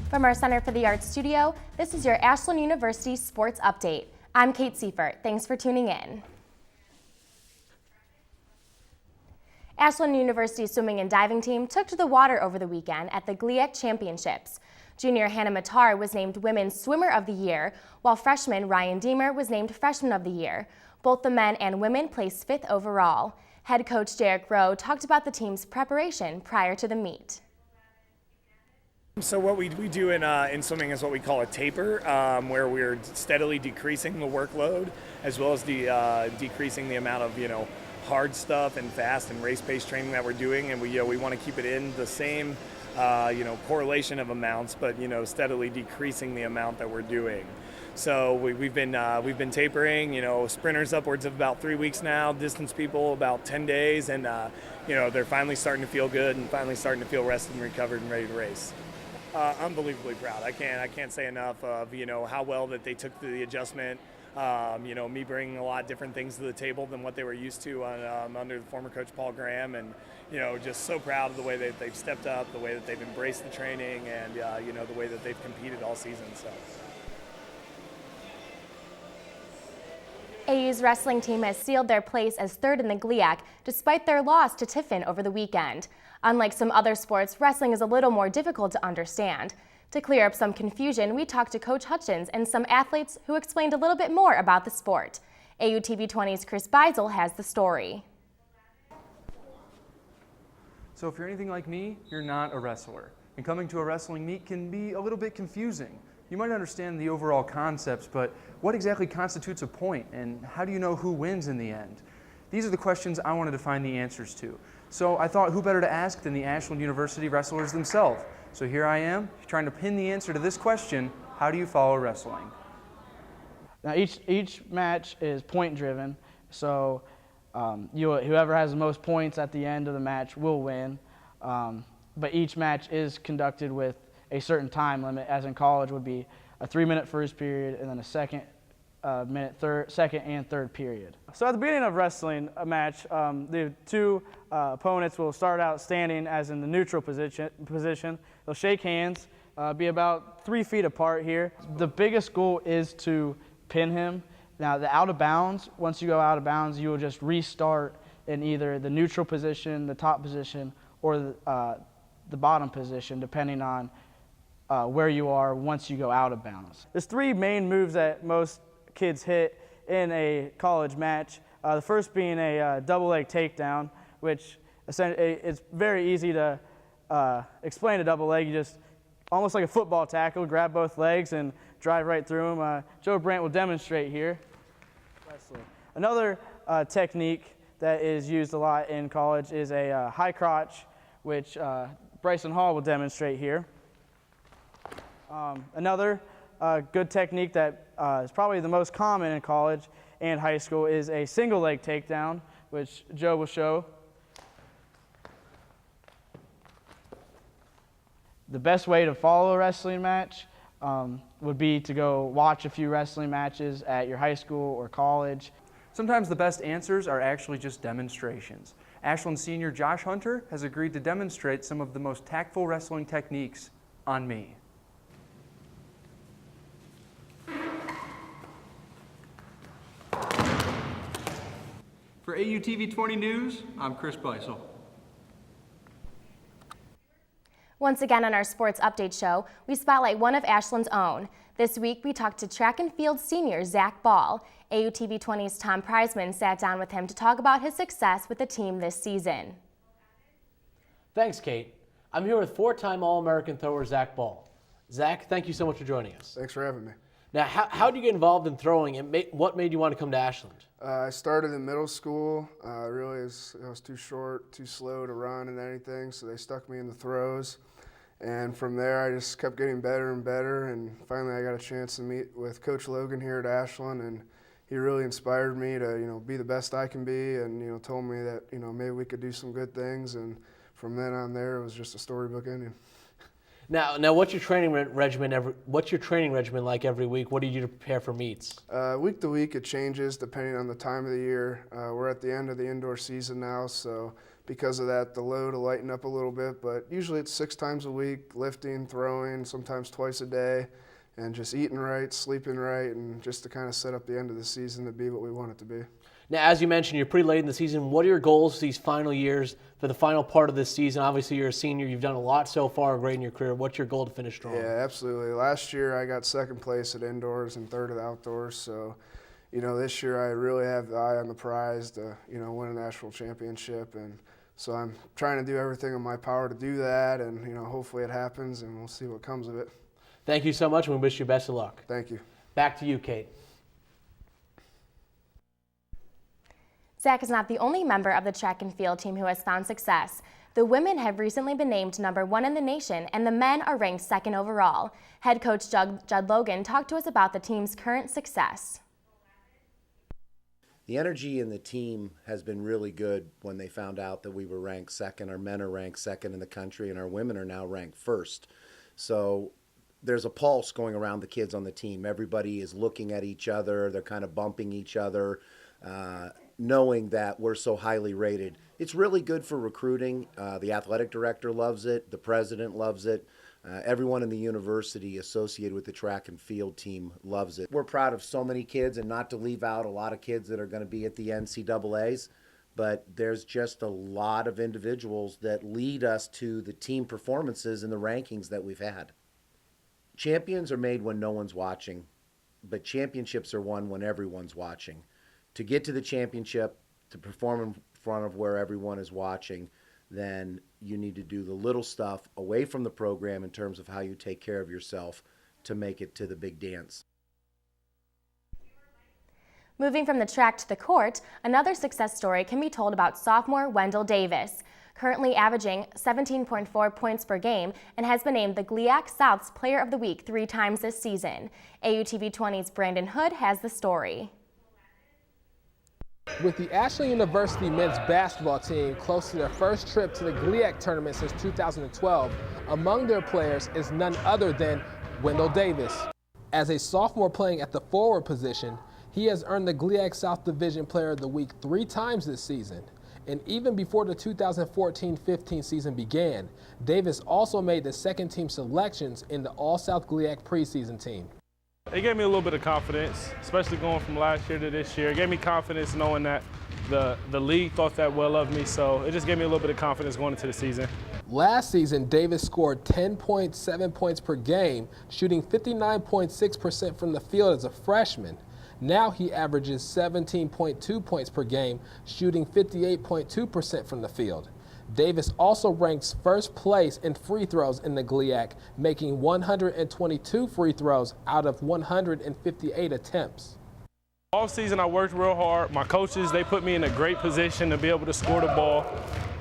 From our Center for the Arts studio, this is your Ashland University Sports Update. I'm Kate Seifert. Thanks for tuning in. Ashland University swimming and diving team took to the water over the weekend at the GLIAC Championships. Junior Hannah Matar was named Women's Swimmer of the Year, while freshman Ryan Deemer was named Freshman of the Year. Both the men and women placed 5th overall. Head coach Derek Rowe talked about the team's preparation prior to the meet. So what we do in swimming is what we call a taper, where we're steadily decreasing the workload as well as decreasing the amount of hard stuff and fast and race-based training that we're doing, and we want to keep it in the same correlation of amounts, but steadily decreasing the amount that we're doing. So we've been tapering, sprinters upwards of about 3 weeks now, distance people about 10 days, and they're finally starting to feel good and finally starting to feel rested and recovered and ready to race. Unbelievably proud. I can't say enough of how well that they took the adjustment. Me bringing a lot of different things to the table than what they were used to under the former coach Paul Graham, and just so proud of the way that they've stepped up, the way that they've embraced the training, and the way that they've competed all season. So. AU's wrestling team has sealed their place as 3rd in the GLIAC despite their loss to Tiffin over the weekend. Unlike some other sports, wrestling is a little more difficult to understand. To clear up some confusion, we talked to Coach Hutchins and some athletes who explained a little bit more about the sport. AU TV 20's Chris Beisel has the story. So if you're anything like me, you're not a wrestler. And coming to a wrestling meet can be a little bit confusing. You might understand the overall concepts, but what exactly constitutes a point, and how do you know who wins in the end? These are the questions I wanted to find the answers to. So I thought, who better to ask than the Ashland University wrestlers themselves? So here I am, trying to pin the answer to this question: how do you follow wrestling? Now each match is point driven, so whoever has the most points at the end of the match will win. But each match is conducted with a certain time limit, as in college would be a 3-minute first period and then a second and third period. So at the beginning of wrestling a match, the two opponents will start out standing as in the neutral position. They'll shake hands, be about 3 feet apart here. The biggest goal is to pin him. Now the out of bounds, once you go out of bounds, you will just restart in either the neutral position, the top position, or the bottom position, depending on where you are once you go out of bounds. There's 3 main moves that most kids hit in a college match. The first being a double leg takedown, which essentially it's very easy to explain a double leg. You just, almost like a football tackle, grab both legs and drive right through them. Joe Brandt will demonstrate here. Another technique that is used a lot in college is a high crotch, which Bryson Hall will demonstrate here. Another good technique that is probably the most common in college and high school is a single leg takedown, which Joe will show. The best way to follow a wrestling match would be to go watch a few wrestling matches at your high school or college. Sometimes the best answers are actually just demonstrations. Ashland senior Josh Hunter has agreed to demonstrate some of the most tactful wrestling techniques on me. For AU TV 20 News, I'm Chris Beisel. Once again on our Sports Update show, we spotlight one of Ashland's own. This week, we talked to track and field senior Zach Ball. AU TV 20's Tom Preisman sat down with him to talk about his success with the team this season. Thanks, Kate. I'm here with 4-time All-American thrower Zach Ball. Zach, thank you so much for joining us. Thanks for having me. Now, how did you get involved in throwing, and what made you want to come to Ashland? I started in middle school. I was too short, too slow to run and anything, so they stuck me in the throws. And from there, I just kept getting better and better, and finally I got a chance to meet with Coach Logan here at Ashland, and he really inspired me to, be the best I can be, and, told me that, maybe we could do some good things. And from then on there, it was just a storybook ending. Now, what's your training regimen? What's your training regimen like every week? What do you do to prepare for meets? Week to week, it changes depending on the time of the year. We're at the end of the indoor season now, so because of that, the load will lighten up a little bit. But usually it's 6 times a week, lifting, throwing, sometimes twice a day, and just eating right, sleeping right, and just to kind of set up the end of the season to be what we want it to be. Now, as you mentioned, you're pretty late in the season. What are your goals these final years for the final part of this season? Obviously, you're a senior. You've done a lot so far, great in your career. What's your goal to finish strong? Yeah, absolutely. Last year I got 2nd place at indoors and 3rd at outdoors. So, this year I really have the eye on the prize to, win a national championship. And so I'm trying to do everything in my power to do that. And, hopefully it happens and we'll see what comes of it. Thank you so much, and we wish you best of luck. Thank you. Back to you, Kate. Zach is not the only member of the track and field team who has found success. The women have recently been named #1 in the nation, and the men are ranked 2nd overall. Head coach Judd Logan talked to us about the team's current success. The energy in the team has been really good when they found out that we were ranked 2nd. Our men are ranked 2nd in the country, and our women are now ranked 1st. So there's a pulse going around the kids on the team. Everybody is looking at each other. They're kind of bumping each other. Knowing that we're so highly rated. It's really good for recruiting. The athletic director loves it. The president loves it. Everyone in the university associated with the track and field team loves it. We're proud of so many kids, and not to leave out a lot of kids that are going to be at the NCAAs, but there's just a lot of individuals that lead us to the team performances and the rankings that we've had. Champions are made when no one's watching, but championships are won when everyone's watching. To get to the championship, to perform in front of where everyone is watching, then you need to do the little stuff away from the program in terms of how you take care of yourself to make it to the big dance. Moving from the track to the court, another success story can be told about sophomore Wendell Davis, currently averaging 17.4 points per game and has been named the GLIAC South's Player of the Week 3 times this season. AUTV20's Brandon Hood has the story. With the Ashland University men's basketball team close to their first trip to the GLIAC tournament since 2012, among their players is none other than Wendell Davis. As a sophomore playing at the forward position, he has earned the GLIAC South Division Player of the Week 3 times this season. And even before the 2014-15 season began, Davis also made the 2nd team selections in the All-South GLIAC preseason team. It gave me a little bit of confidence, especially going from last year to this year. It gave me confidence knowing that the league thought that well of me, so it just gave me a little bit of confidence going into the season. Last season, Davis scored 10.7 points per game, shooting 59.6% from the field as a freshman. Now he averages 17.2 points per game, shooting 58.2% from the field. Davis also ranks 1st place in free throws in the GLIAC, making 122 free throws out of 158 attempts. All season I worked real hard. My coaches, they put me in a great position to be able to score the ball.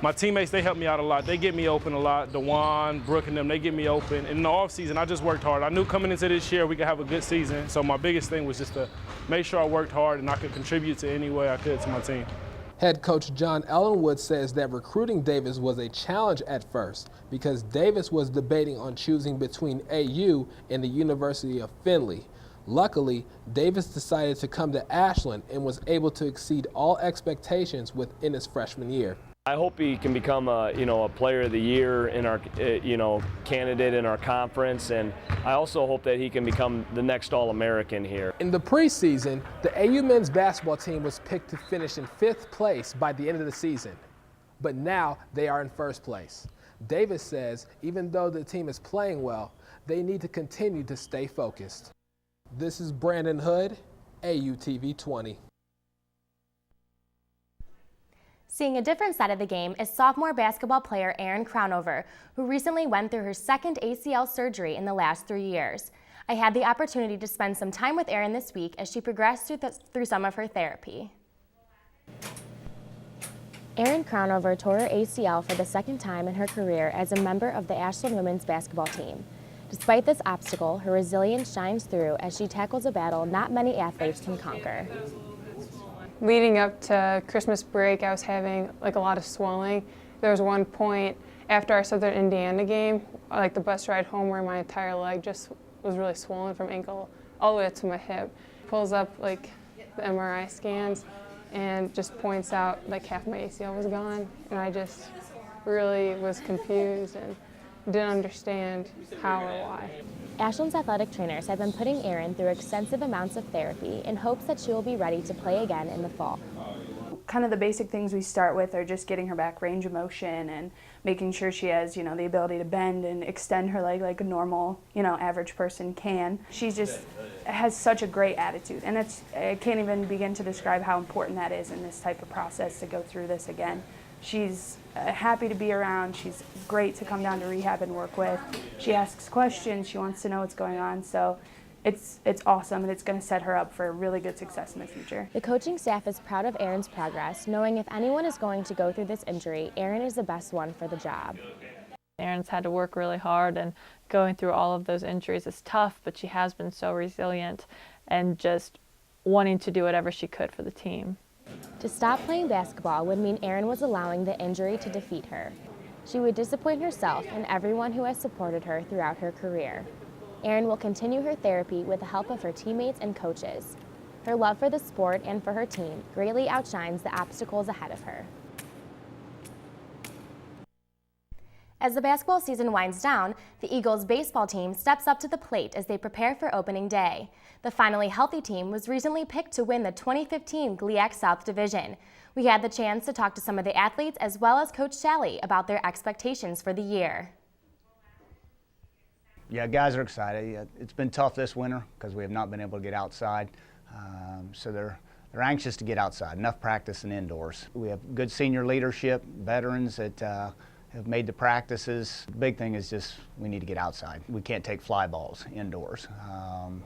My teammates, they help me out a lot. They get me open a lot. DeJuan, Brooke, and them, they get me open. And in the offseason, I just worked hard. I knew coming into this year we could have a good season. So my biggest thing was just to make sure I worked hard and I could contribute to any way I could to my team. Head coach John Ellenwood says that recruiting Davis was a challenge at first because Davis was debating on choosing between AU and the University of Findlay. Luckily, Davis decided to come to Ashland and was able to exceed all expectations within his freshman year. I hope he can become a player of the year in our candidate in our conference, and I also hope that he can become the next All-American here. In the preseason, the AU men's basketball team was picked to finish in 5th place by the end of the season, but now they are in 1st place. Davis says even though the team is playing well, they need to continue to stay focused. This is Brandon Hood, AUTV20. Seeing a different side of the game is sophomore basketball player Erin Crownover, who recently went through her 2nd ACL surgery in the last 3 years. I had the opportunity to spend some time with Erin this week as she progressed through some of her therapy. Erin Crownover tore her ACL for the 2nd time in her career as a member of the Ashland women's basketball team. Despite this obstacle, her resilience shines through as she tackles a battle not many athletes can conquer. Leading up to Christmas break, I was having a lot of swelling. There was one point After our Southern Indiana game, like the bus ride home where my entire leg just was really swollen from ankle all the way up to my hip. Pulls up like the MRI scans and just points out like half my ACL was gone, and I just really was confused and didn't understand how or why. Ashland's athletic trainers have been putting Erin through extensive amounts of therapy in hopes that she will be ready to play again in the fall. Kind of the basic things we start with are just getting her back range of motion and making sure she has, the ability to bend and extend her leg like a normal, average person can. She just has such a great attitude, and I can't even begin to describe how important that is in this type of process to go through this again. She's happy to be around. She's great to come down to rehab and work with. She asks questions. She wants to know what's going on. So it's awesome, and it's going to set her up for really good success in the future. The coaching staff is proud of Erin's progress, knowing if anyone is going to go through this injury, Erin is the best one for the job. Erin's had to work really hard, and going through all of those injuries is tough, but she has been so resilient and just wanting to do whatever she could for the team. To stop playing basketball would mean Erin was allowing the injury to defeat her. She would disappoint herself and everyone who has supported her throughout her career. Erin will continue her therapy with the help of her teammates and coaches. Her love for the sport and for her team greatly outshines the obstacles ahead of her. As the basketball season winds down, the Eagles baseball team steps up to the plate as they prepare for opening day. The finally healthy team was recently picked to win the 2015 GLIAC South Division. We had the chance to talk to some of the athletes as well as Coach Shalley about their expectations for the year. Yeah, guys are excited. It's been tough this winter because we have not been able to get outside. So they're anxious to get outside, enough practice and indoors. We have good senior leadership, veterans that have made the practices. The big thing is just we need to get outside. We can't take fly balls indoors.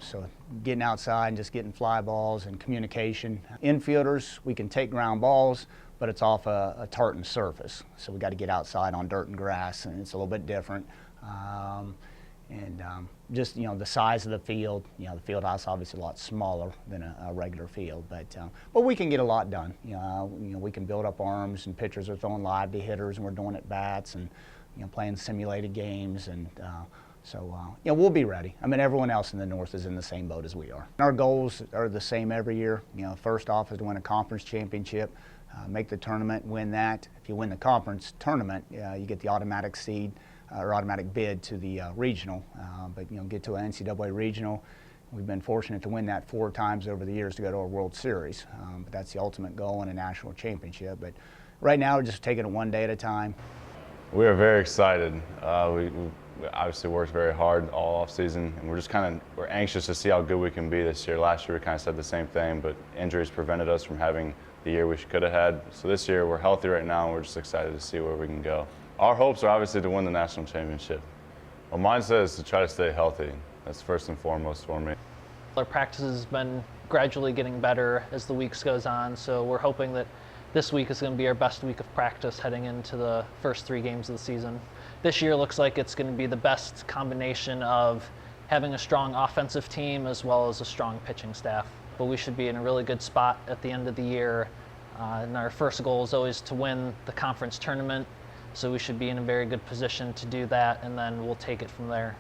So getting outside and just getting fly balls and communication. Infielders, we can take ground balls, but it's off a tartan surface. So we got to get outside on dirt and grass, and it's a little bit different. Just the size of the field, the field house obviously a lot smaller than a regular field, but we can get a lot done. We can build up arms, and pitchers are throwing live to hitters, and we're doing at bats, and playing simulated games, and we'll be ready. I mean, everyone else in the North is in the same boat as we are. Our goals are the same every year. First off is to win a conference championship, make the tournament, win that. If you win the conference tournament, you get the automatic seed. Or automatic bid to the regional, but get to an NCAA regional. We've been fortunate to win that 4 times over the years to go to a World Series, but that's the ultimate goal in a national championship. But right now we're just taking it one day at a time. We are very excited. We obviously worked very hard all off season, and we're anxious to see how good we can be this year. Last year we kind of said the same thing, but injuries prevented us from having the year we could have had. So this year we're healthy right now, and we're just excited to see where we can go. Our hopes are obviously to win the national championship. My mindset is to try to stay healthy. That's first and foremost for me. Our practice has been gradually getting better as the weeks goes on, so we're hoping that this week is going to be our best week of practice heading into the first 3 games of the season. This year looks like it's going to be the best combination of having a strong offensive team as well as a strong pitching staff. But we should be in a really good spot at the end of the year. And our first goal is always to win the conference tournament. So we should be in a very good position to do that, and then we'll take it from there.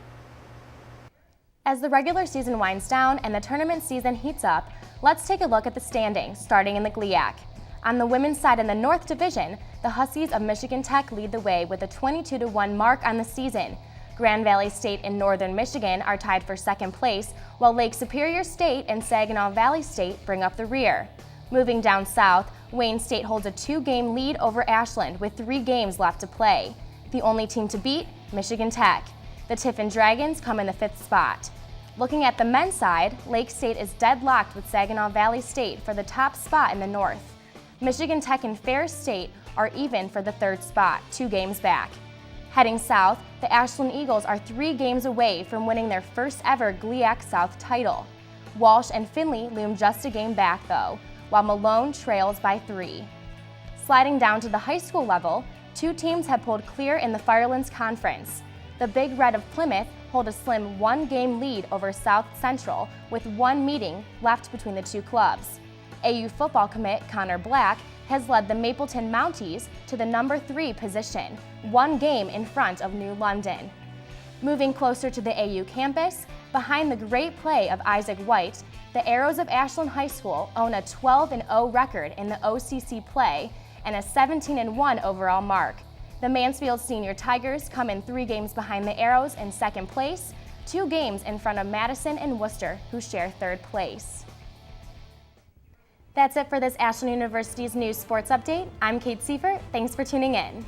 As the regular season winds down and the tournament season heats up, let's take a look at the standings, starting in the GLIAC. On the women's side in the North Division, the Huskies of Michigan Tech lead the way with a 22-1 mark on the season. Grand Valley State and Northern Michigan are tied for second place, while Lake Superior State and Saginaw Valley State bring up the rear. Moving down south, Wayne State holds a 2-game lead over Ashland with 3 games left to play. The only team to beat, Michigan Tech. The Tiffin Dragons come in the 5th spot. Looking at the men's side, Lake State is deadlocked with Saginaw Valley State for the top spot in the North. Michigan Tech and Ferris State are even for the 3rd spot, 2 games back. Heading south, the Ashland Eagles are 3 games away from winning their first ever GLIAC South title. Walsh and Finley loom just a game back though, while Malone trails by 3. Sliding down to the high school level, 2 teams have pulled clear in the Firelands Conference. The Big Red of Plymouth hold a slim 1-game lead over South Central with 1 meeting left between the 2 clubs. AU football commit Connor Black has led the Mapleton Mounties to the number 3 position, 1 game in front of New London. Moving closer to the AU campus, behind the great play of Isaac White, the Arrows of Ashland High School own a 12-0 record in the OCC play and a 17-1 overall mark. The Mansfield Senior Tigers come in 3 games behind the Arrows in 2nd place, 2 games in front of Madison and Worcester, who share 3rd place. That's it for this Ashland University's News Sports Update. I'm Kate Seifert. Thanks for tuning in.